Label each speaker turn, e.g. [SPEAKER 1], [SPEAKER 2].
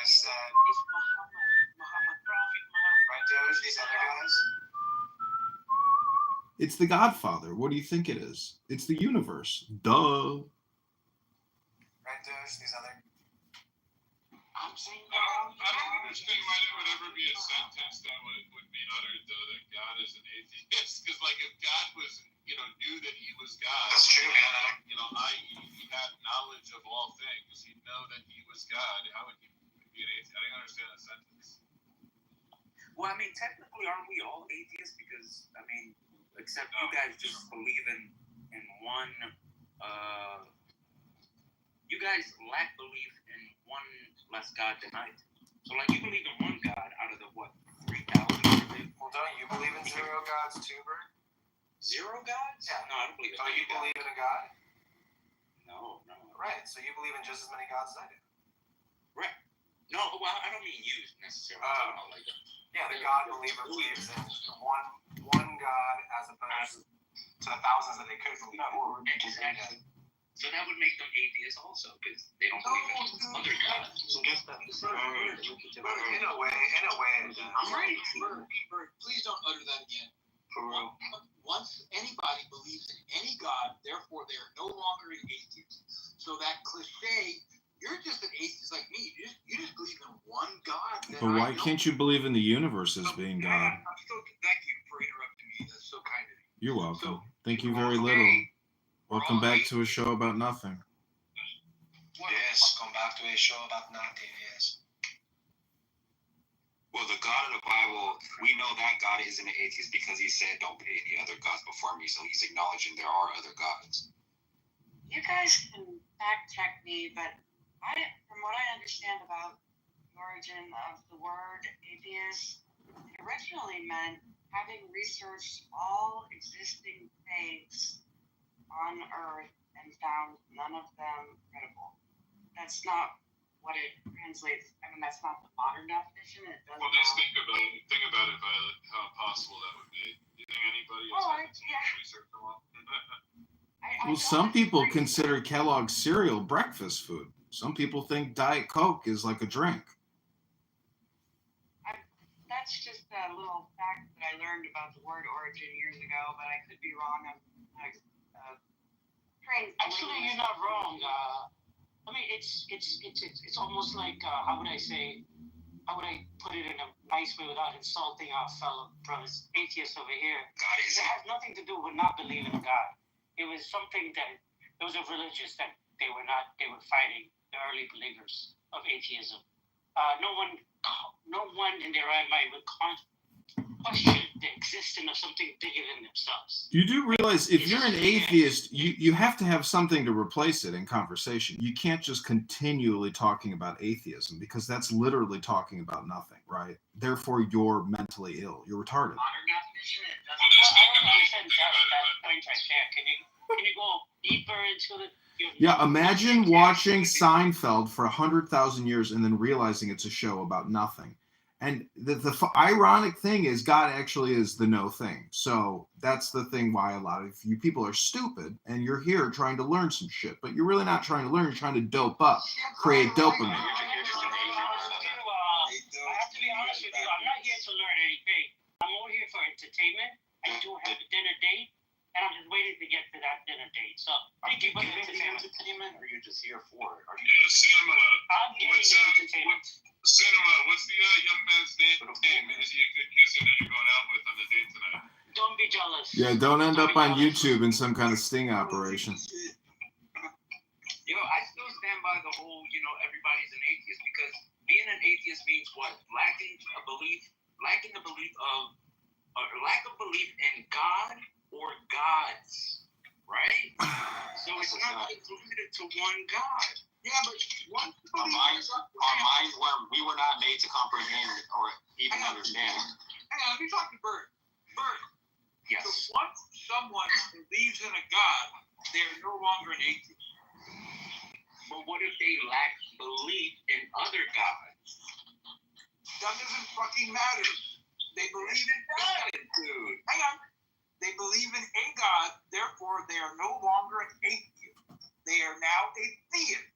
[SPEAKER 1] said, Muhammad, Prophet Muhammad. Right, Doge, these other guys?
[SPEAKER 2] It's The Godfather. What do you think it is? It's the universe. Duh.
[SPEAKER 1] Right, Doge, these other...
[SPEAKER 3] I'm saying I don't understand why there would ever be a sentence that would be uttered, though, that God is an atheist. Because, like, if God was, knew that he was God.
[SPEAKER 1] That's true, man.
[SPEAKER 3] He had knowledge of all things. He'd know that he was God. How would he be an atheist? I didn't understand that sentence.
[SPEAKER 4] Well, I mean, technically, aren't we all atheists? Because, I mean, except you guys just believe in one, you guys lack belief in one less God than I do. So, like, you believe in one God out of the, 3,000?
[SPEAKER 1] Well, don't you believe in zero gods too, Bert?
[SPEAKER 4] Zero gods?
[SPEAKER 1] Yeah.
[SPEAKER 4] No, I don't believe in
[SPEAKER 1] Don't you believe in a God?
[SPEAKER 4] No.
[SPEAKER 1] Right, so you believe in just as many gods as I do.
[SPEAKER 4] Right. No, well, I don't mean you necessarily. I'm talking about, like,
[SPEAKER 1] yeah, the God believer believes in one God as opposed to the thousands that they could believe in.
[SPEAKER 4] So that would make them atheists also, because they don't believe in other gods. So that's not the same.
[SPEAKER 1] In a way,
[SPEAKER 4] I'm right.
[SPEAKER 5] Bert, please don't utter that again.
[SPEAKER 1] For real.
[SPEAKER 5] Once anybody believes in any God, therefore they are no longer an atheist. So that cliche, you're just an atheist like me. You just believe in one God.
[SPEAKER 2] But why can't you believe in the universe as being God?
[SPEAKER 5] Thank you for interrupting me. That's so kind of you.
[SPEAKER 2] You're welcome. Thank you very little. Welcome back to a show about nothing.
[SPEAKER 1] Yes, come back to a show about nothing, yes.
[SPEAKER 6] Well, the God of the Bible, we know that God isn't an atheist because he said, don't put any other gods before me. So he's acknowledging there are other gods.
[SPEAKER 7] You guys can fact check me, but from what I understand about the origin of the word atheist, it originally meant having researched all existing faiths on Earth and found none of them credible. That's not what it translates. I mean, that's not the modern definition. It doesn't.
[SPEAKER 3] Well, just think about it, Violet, how impossible that would be. Do you think anybody has researched them all?
[SPEAKER 2] Well, some people consider Kellogg's cereal breakfast food. Some people think Diet Coke is like a drink.
[SPEAKER 7] That's just a little fact that I learned about the word origin years ago, but I could be wrong.
[SPEAKER 8] Actually, you're not wrong. I mean, it's almost like how would I put it in a nice way without insulting our fellow brothers, atheists over here? It has nothing to do with not believing in God. It was something that those are religious that they were fighting the early believers of atheism. No one in their right mind would question the existence of something bigger than themselves.
[SPEAKER 2] You do realize if you're an atheist, you have to have something to replace it in conversation. You can't just continually talking about atheism because that's literally talking about nothing, right? Therefore, you're mentally ill. You're retarded.
[SPEAKER 8] Modern definition, it doesn't. I don't understand that point right there. Can you go deeper into the?
[SPEAKER 2] Yeah, imagine watching Seinfeld for 100,000 years and then realizing it's a show about nothing. And the ironic thing is God actually is the no thing. So that's the thing why a lot of you people are stupid and you're here trying to learn some shit. But you're really not trying to learn. You're trying to dope up, create dopamine.
[SPEAKER 8] I have to be honest with you. I'm not here to learn anything. I'm over here for entertainment. I do have a dinner date. And I'm just waiting to get to that dinner date. So, thank you for the entertainment.
[SPEAKER 4] Or you're just here for it?
[SPEAKER 3] Cinema.
[SPEAKER 8] I'm getting entertainment.
[SPEAKER 3] Cinema. What's the young man's name? Is he a good kisser that you're going out with on the date tonight?
[SPEAKER 8] Don't be jealous.
[SPEAKER 2] Yeah, don't end up on YouTube in some kind of sting operation.
[SPEAKER 4] I still stand by the whole, everybody's an atheist, because being an atheist means what? Lacking the belief of, or lack of belief in God or gods, right? So it's not limited to one God. Yeah, but one
[SPEAKER 6] our minds we were not made to comprehend or even understand.
[SPEAKER 5] Hang on, let me talk to Bert. Bert.
[SPEAKER 4] Yes.
[SPEAKER 5] So once someone believes in a God, they are no longer an atheist.
[SPEAKER 4] But what if they lack belief in other gods?
[SPEAKER 5] That doesn't fucking matter. They believe in God,
[SPEAKER 4] dude.
[SPEAKER 5] Hang on. They believe in a God, therefore they are no longer an atheist. They are now a theist.